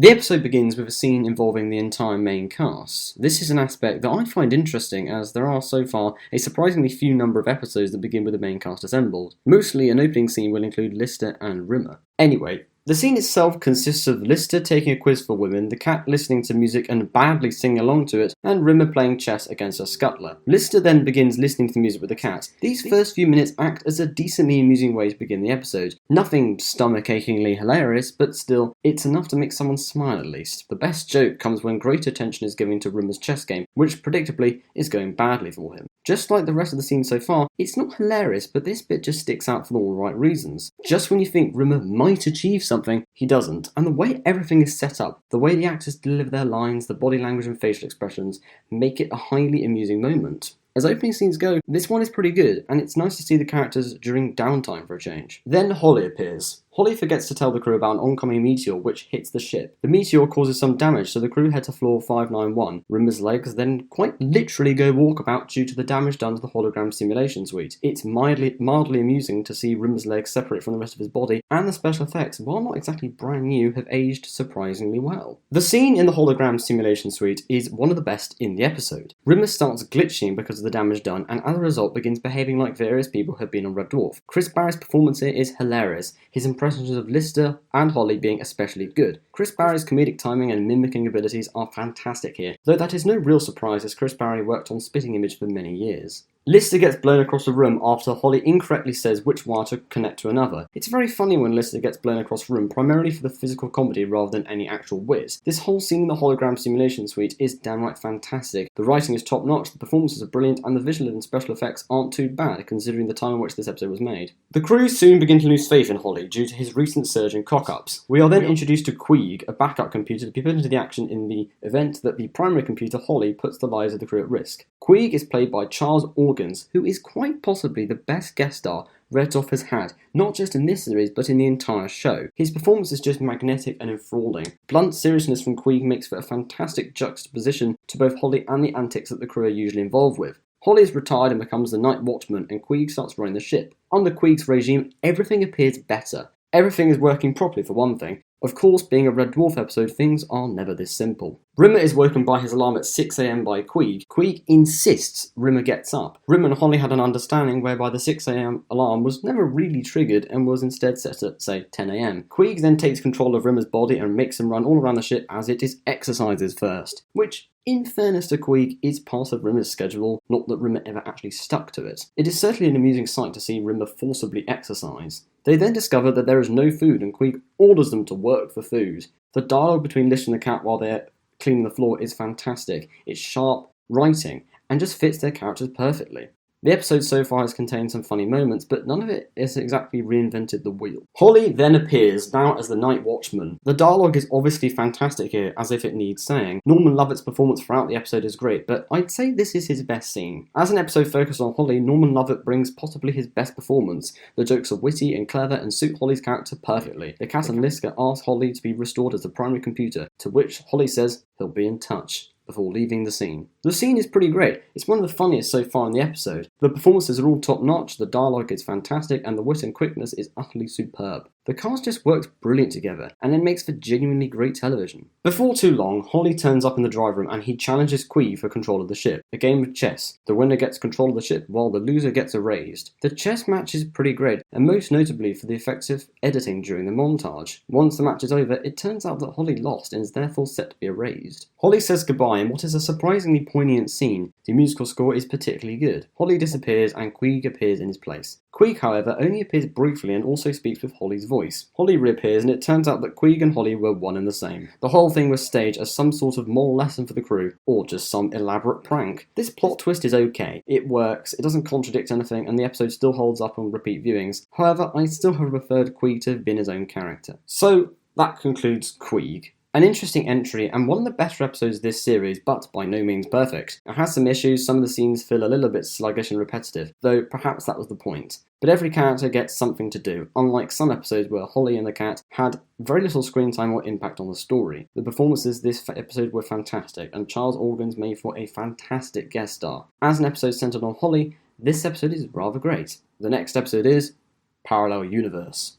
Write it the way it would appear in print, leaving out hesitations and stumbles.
The episode begins with a scene involving the entire main cast. This is an aspect that I find interesting, as there are so far a surprisingly few number of episodes that begin with the main cast assembled. Mostly an opening scene will include Lister and Rimmer. Anyway, the scene itself consists of Lister taking a quiz for women, the cat listening to music and badly singing along to it, and Rimmer playing chess against a scuttler. Lister then begins listening to the music with the cat. These first few minutes act as a decently amusing way to begin the episode. Nothing stomach-achingly hilarious, but still, it's enough to make someone smile at least. The best joke comes when great attention is given to Rimmer's chess game, which predictably is going badly for him. Just like the rest of the scene so far, it's not hilarious, but this bit just sticks out for all the right reasons. Just when you think Rimmer might achieve something, he doesn't. And the way everything is set up, the way the actors deliver their lines, the body language and facial expressions, make it a highly amusing moment. As opening scenes go, this one is pretty good, and it's nice to see the characters during downtime for a change. Then Holly appears. Holly forgets to tell the crew about an oncoming meteor which hits the ship. The meteor causes some damage, so the crew head to floor 591. Rimmer's legs then quite literally go walkabout due to the damage done to the hologram simulation suite. It's mildly amusing to see Rimmer's legs separate from the rest of his body, and the special effects, while not exactly brand new, have aged surprisingly well. The scene in the hologram simulation suite is one of the best in the episode. Rimmer starts glitching because of the damage done, and as a result begins behaving like various people have been on Red Dwarf. Chris Barry's performance here is hilarious, his impressions of Lister and Holly being especially good. Chris Barry's comedic timing and mimicking abilities are fantastic here, though that is no real surprise as Chris Barry worked on Spitting Image for many years. Lister gets blown across the room after Holly incorrectly says which wire to connect to another. It's very funny when Lister gets blown across the room, primarily for the physical comedy rather than any actual whiz. This whole scene in the hologram simulation suite is downright fantastic. The writing is top notch, the performances are brilliant, and the visual and special effects aren't too bad considering the time in which this episode was made. The crew soon begin to lose faith in Holly due to his recent surge in cock-ups. We are then introduced to Queeg, a backup computer to be put into the action in the event that the primary computer, Holly, puts the lives of the crew at risk. Queeg is played by Charles Organs, who is quite possibly the best guest star Red Dwarf has had, not just in this series but in the entire show. His performance is just magnetic and enthralling. Blunt seriousness from Queeg makes for a fantastic juxtaposition to both Holly and the antics that the crew are usually involved with. Holly is retired and becomes the night watchman, and Queeg starts running the ship. Under Queeg's regime, everything appears better. Everything is working properly for one thing. Of course, being a Red Dwarf episode, things are never this simple. Rimmer is woken by his alarm at 6 AM by Queeg. Queeg insists Rimmer gets up. Rimmer and Holly had an understanding whereby the 6 AM alarm was never really triggered and was instead set at, say, 10 AM. Queeg then takes control of Rimmer's body and makes him run all around the ship as it is exercises first, which, in fairness to Queeg, is part of Rimmer's schedule, not that Rimmer ever actually stuck to it. It is certainly an amusing sight to see Rimmer forcibly exercise. They then discover that there is no food and Queeg orders them to work for food. The dialogue between Lister and the cat while they're cleaning the floor is fantastic. It's sharp writing and just fits their characters perfectly. The episode so far has contained some funny moments, but none of it has exactly reinvented the wheel. Holly then appears, now as the Night Watchman. The dialogue is obviously fantastic here, as if it needs saying. Norman Lovett's performance throughout the episode is great, but I'd say this is his best scene. As an episode focused on Holly, Norman Lovett brings possibly his best performance. The jokes are witty and clever and suit Holly's character perfectly. The cat and Lister ask Holly to be restored as the primary computer, to which Holly says he'll be in touch before leaving the scene. The scene is pretty great. It's one of the funniest so far in the episode. The performances are all top notch, the dialogue is fantastic, and the wit and quickness is utterly superb. The cast just works brilliant together, and it makes for genuinely great television. Before too long, Holly turns up in the drive room and he challenges Queeg for control of the ship. A game of chess. The winner gets control of the ship while the loser gets erased. The chess match is pretty great, and most notably for the effective editing during the montage. Once the match is over, it turns out that Holly lost and is therefore set to be erased. Holly says goodbye in what is a surprisingly poignant scene. The musical score is particularly good. Holly disappears and Queeg appears in his place. Queeg, however, only appears briefly and also speaks with Holly's voice. Holly reappears and it turns out that Queeg and Holly were one and the same. The whole thing was staged as some sort of moral lesson for the crew, or just some elaborate prank. This plot twist is okay. It works, it doesn't contradict anything, and the episode still holds up on repeat viewings. However, I still have preferred Queeg to have been his own character. So, that concludes Queeg. An interesting entry and one of the better episodes of this series, but by no means perfect. It has some issues, some of the scenes feel a little bit sluggish and repetitive, though perhaps that was the point. But every character gets something to do, unlike some episodes where Holly and the cat had very little screen time or impact on the story. The performances this episode were fantastic, and Charles Organs made for a fantastic guest star. As an episode centered on Holly, this episode is rather great. The next episode is Parallel Universe.